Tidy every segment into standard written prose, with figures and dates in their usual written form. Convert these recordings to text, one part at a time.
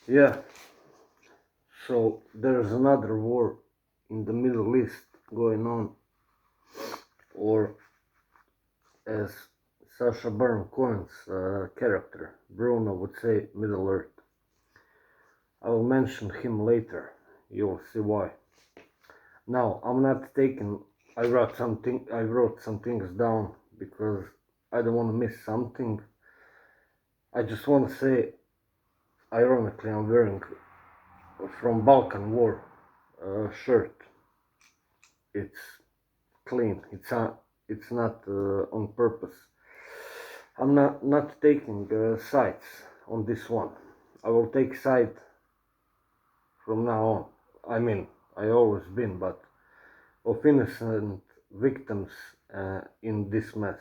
Yeah, so there's another war in the Middle East going on, or as Sasha Baron Cohen's character, Bruno, would say, Middle Earth. I will mention him later. You'll see why. Now, I'm not taking. I wrote something. I wrote some things down because I don't want to miss something. I just want to say, ironically, I'm wearing from Balkan War shirt. It's clean. It's not on purpose. I'm not taking sides on this one. I will take side from now on. I mean, I always been, but of innocent victims in this mess,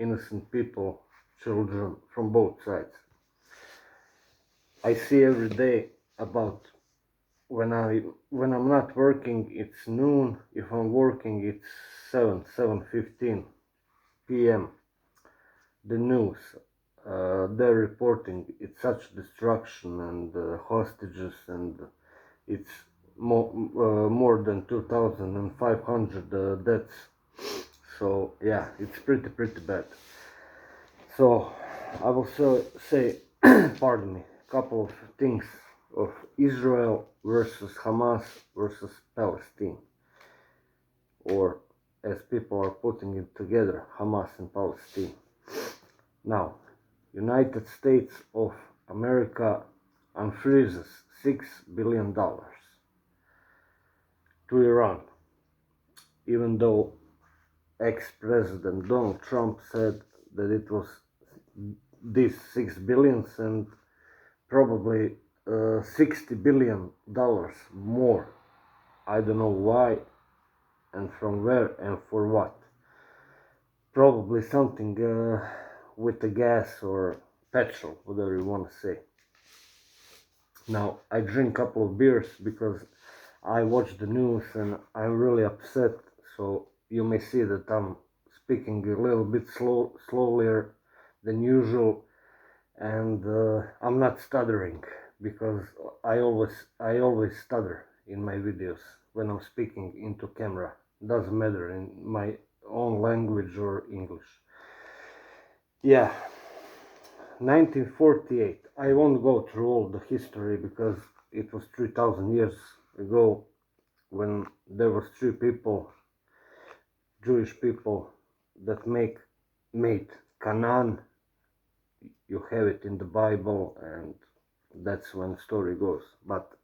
innocent people, children from both sides. I see every day about when I'm not working, it's noon. If I'm working, it's 7:15 p.m. The news, they're reporting it's such destruction and hostages, and it's more than 2,500 deaths. So yeah, it's pretty bad. So I will say, pardon me, a couple of things of Israel versus Hamas versus Palestine, or as people are putting it together, Hamas and Palestine. Now, United States of America unfreezes $6 billion to Iran, even though ex-President Donald Trump said that it was these 6 billions and probably $60 billion more. I don't know why and from where and for what. Probably something with the gas or petrol, whatever you want to say. Now, I drink a couple of beers because I watch the news and I'm really upset. So you may see that I'm speaking a little bit slower than usual, and I'm not stuttering because I always stutter in my videos when I'm speaking into camera. Doesn't matter in my own language or English. Yeah, 1948. I won't go through all the history because it was 3,000 years ago when there was three people, Jewish people, that made Canaan. You have it in the Bible, and that's when the story goes. But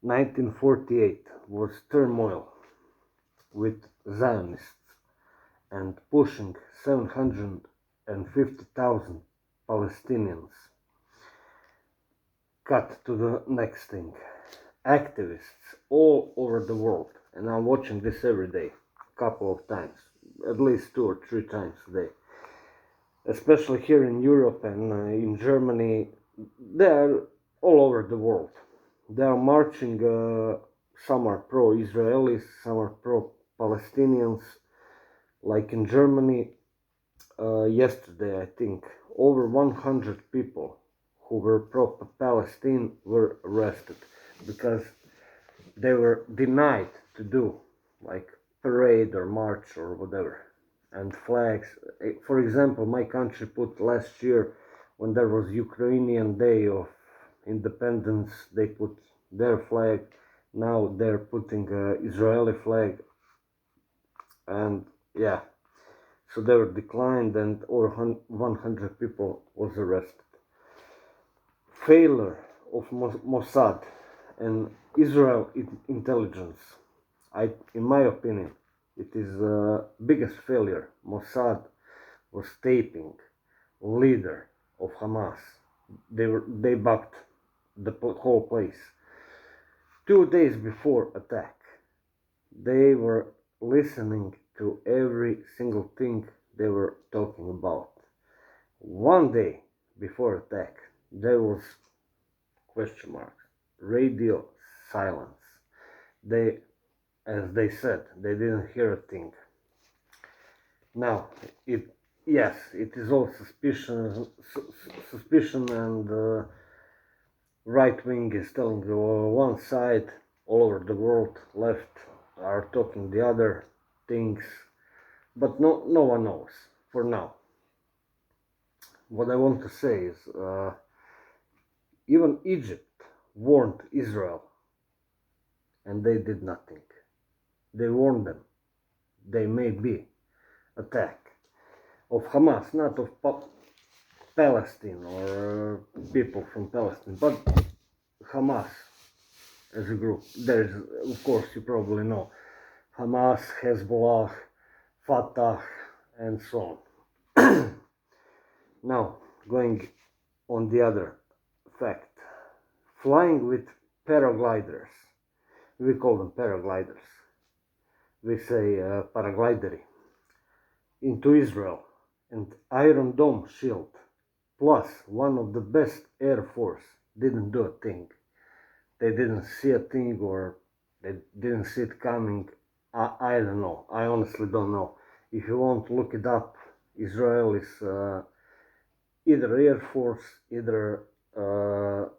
1948 was turmoil with Zionists and pushing 750,000 Palestinians. Cut to the next thing. Activists all over the world, and I'm watching this every day, a couple of times, at least 2 or 3 times a day, especially here in Europe and in Germany. They are all over the world. They are marching. Some are pro-Israelis, some are pro-Palestinians. Like in Germany, yesterday, I think over 100 people who were pro-Palestine were arrested because they were denied to do like parade or march or whatever, and flags. For example, my country put last year, when there was Ukrainian Day of Independence, they put their flag. Now they're putting Israeli flag, and yeah, so they were declined, and over 100 people was arrested. Failure of Mossad and Israel intelligence. In my opinion, it is the biggest failure. Mossad was taping leader of Hamas. They backed the whole place. 2 days before attack, they were listening to every single thing they were talking about. 1 day before attack, there was question marks, radio silence. They, as they said, they didn't hear a thing. Now, it is all suspicion and right wing is telling one side, all over the world, left are talking the other things, but no one knows for now. What I want to say is, even Egypt warned Israel, and they did nothing. They warned them they may be attack of Hamas, not of Palestine or people from Palestine, but Hamas as a group. There's, of course, you probably know, Hamas, Hezbollah, Fatah, and so on. Now, going on the other fact, flying with paragliders, we call them paragliders, we say paraglideri, into Israel, and Iron Dome shield, plus one of the best Air Force didn't do a thing. They didn't see a thing, or they didn't see it coming. I don't know. I honestly don't know. If you want to look it up, Israel is either Air Force, either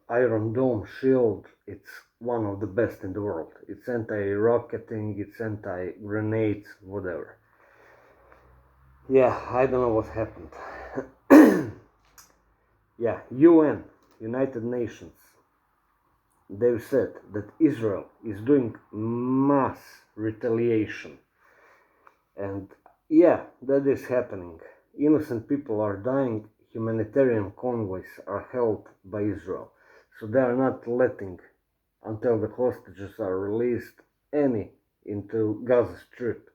Iron Dome shield. It's one of the best in the world. It's anti-rocketing, it's anti-grenades, whatever. Yeah, I don't know what happened. Yeah, UN, United Nations, they've said that Israel is doing mass retaliation. And yeah, that is happening. Innocent people are dying, humanitarian convoys are held by Israel. So they are not letting, until the hostages are released, any into Gaza Strip,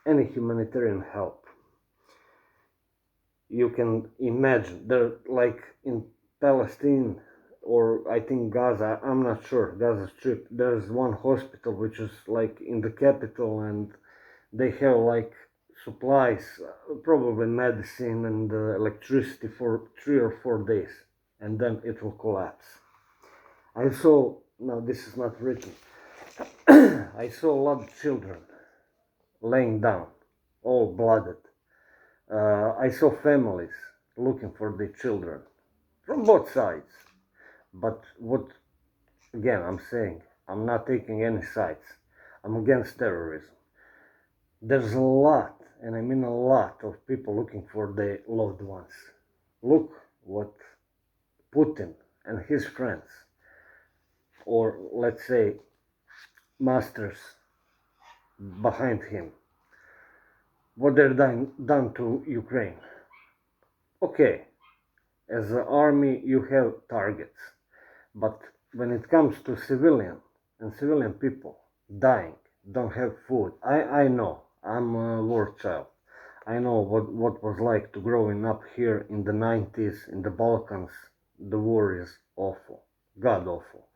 any humanitarian help. You can imagine, they're like in Palestine, or I think Gaza, I'm not sure, Gaza Strip, there's one hospital which is like in the capital, and they have like supplies, probably medicine and electricity for 3 or 4 days, and then it will collapse. I saw, now this is not written, I saw a lot of children laying down, all blooded. I saw families looking for their children from both sides. But what, again, I'm saying, I'm not taking any sides. I'm against terrorism. There's a lot, and I mean a lot, of people looking for their loved ones. Look what Putin and his friends, or let's say masters behind him, what they're done to Ukraine. Okay, as an army you have targets, but when it comes to civilian people dying, don't have food, I know, I'm a war child. I know what was like to growing up here in the 90s in the Balkans. The war is awful, god awful.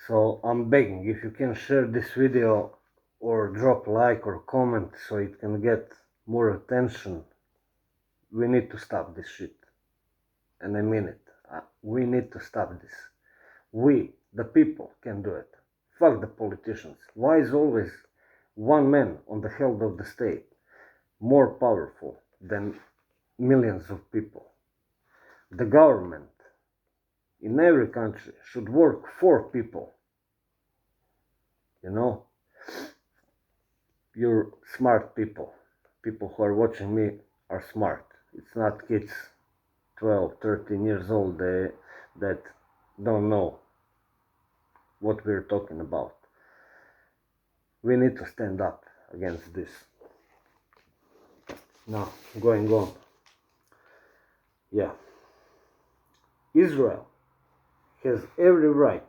So I'm begging, if you can share this video or drop like or comment so it can get more attention. We need to stop this shit. And I mean it. We need to stop this. We, the people, can do it. Fuck the politicians. Why is always one man on the head of the state more powerful than millions of people? The government in every country should work for people. You know? You're smart people. People who are watching me are smart. It's not kids 12, 13 years old that don't know what we're talking about. We need to stand up against this. Now, going on. Yeah. Israel has every right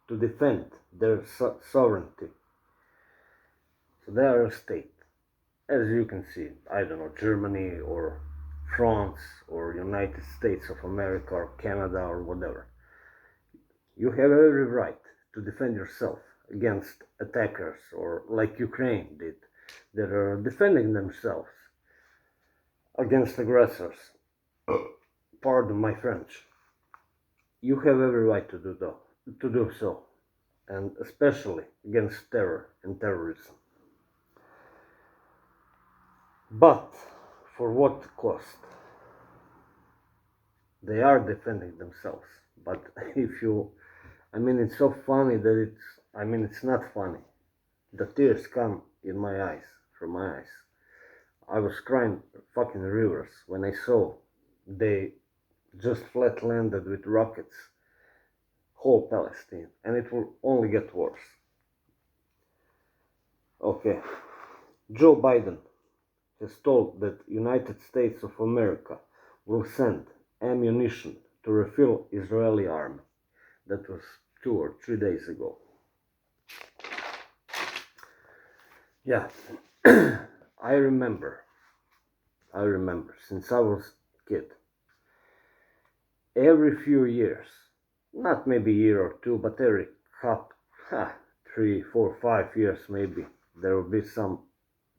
to defend their sovereignty. So they are a state. As you can see, I don't know, Germany or France or United States of America or Canada or whatever. You have every right to defend yourself against attackers, or like Ukraine did, that are defending themselves against aggressors. Pardon my French. You have every right to do so, and especially against terror and terrorism. But for what cost? They are defending themselves. But if you, it's so funny that it's not funny. The tears come in my eyes, from my eyes. I was crying fucking rivers when I saw they just flat landed with rockets whole Palestine, and it will only get worse. Okay, Joe Biden has told that United States of America will send ammunition to refill Israeli army. That was 2 or 3 days ago. Yeah, I remember since I was a kid, every few years, not maybe a year or two, but every couple, 3, 4, 5 years maybe, there will be some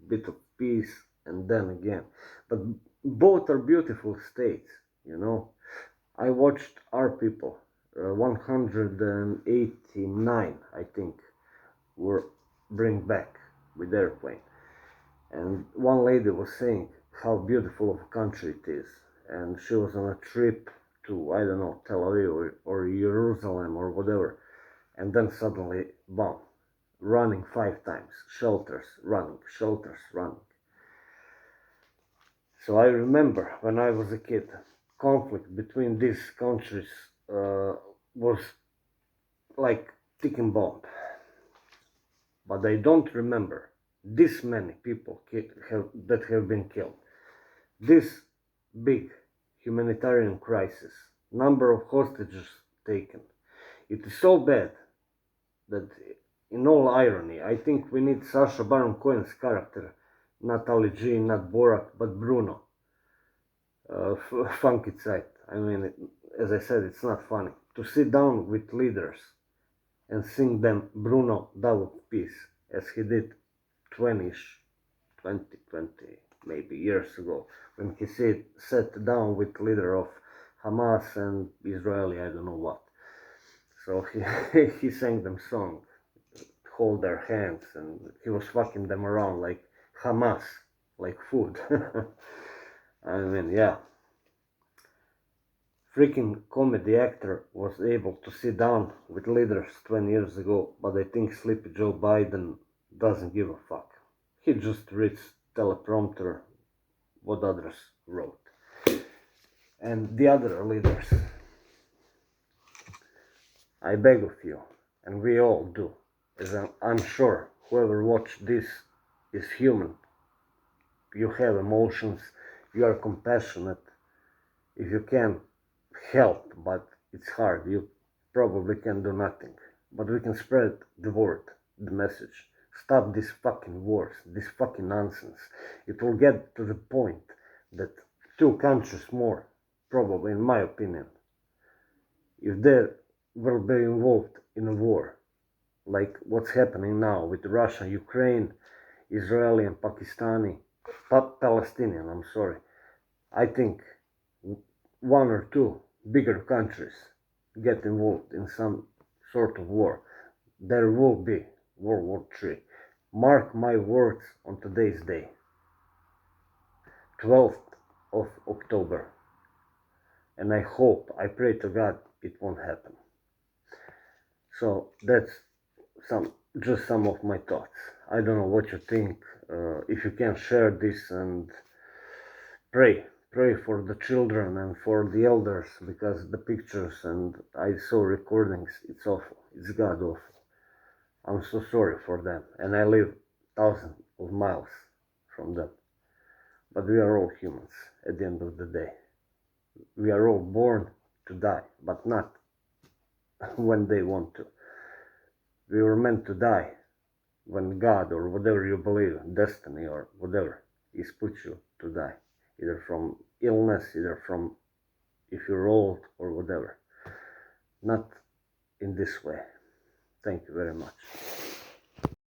bit of peace, and then again. But both are beautiful states, you know. I watched our people, 189, I think, were bring back with airplane. And one lady was saying how beautiful of a country it is. And she was on a trip to, I don't know, Tel Aviv or Jerusalem or whatever. And then suddenly, bomb, running 5 times, shelters, running. So I remember when I was a kid, conflict between these countries was like ticking bomb. But I don't remember this many people that have been killed. This big humanitarian crisis, number of hostages taken. It is so bad that, in all irony, I think we need Sacha Baron Cohen's character, not Ali G, not Borat, but Bruno. Funky Zeit. As I said, it's not funny. To sit down with leaders and sing them Bruno Dove of Peace, as he did 20 maybe years ago, when he sat down with leader of Hamas and Israeli, I don't know what. So he sang them song, hold their hands, and he was fucking them around like Hamas, like food. Yeah. Freaking comedy actor was able to sit down with leaders 20 years ago, but I think Sleepy Joe Biden doesn't give a fuck. He just reads teleprompter what others wrote. And the other leaders, I beg of you, and we all do, as I'm sure whoever watched this is human. You have emotions, you are compassionate. If you can help, but it's hard, you probably can do nothing. But we can spread the word, the message. Stop these fucking wars, this fucking nonsense. It will get to the point that 2 countries more, probably in my opinion, if they will be involved in a war, like what's happening now with Russia, Ukraine, Israeli and Palestinian, I think 1 or 2 bigger countries get involved in some sort of war, there will be World War III. Mark my words on today's day, 12th of October. And I pray to God it won't happen. So that's just some of my thoughts. I don't know what you think. If you can share this and pray for the children and for the elders, because the pictures and I saw recordings, it's awful. It's god awful. I'm so sorry for them, and I live thousands of miles from them. But we are all humans at the end of the day. We are all born to die, but not when they want to. We were meant to die when God, or whatever you believe, destiny or whatever, is put you to die. Either from illness, either from if you're old or whatever. Not in this way. Thank you very much.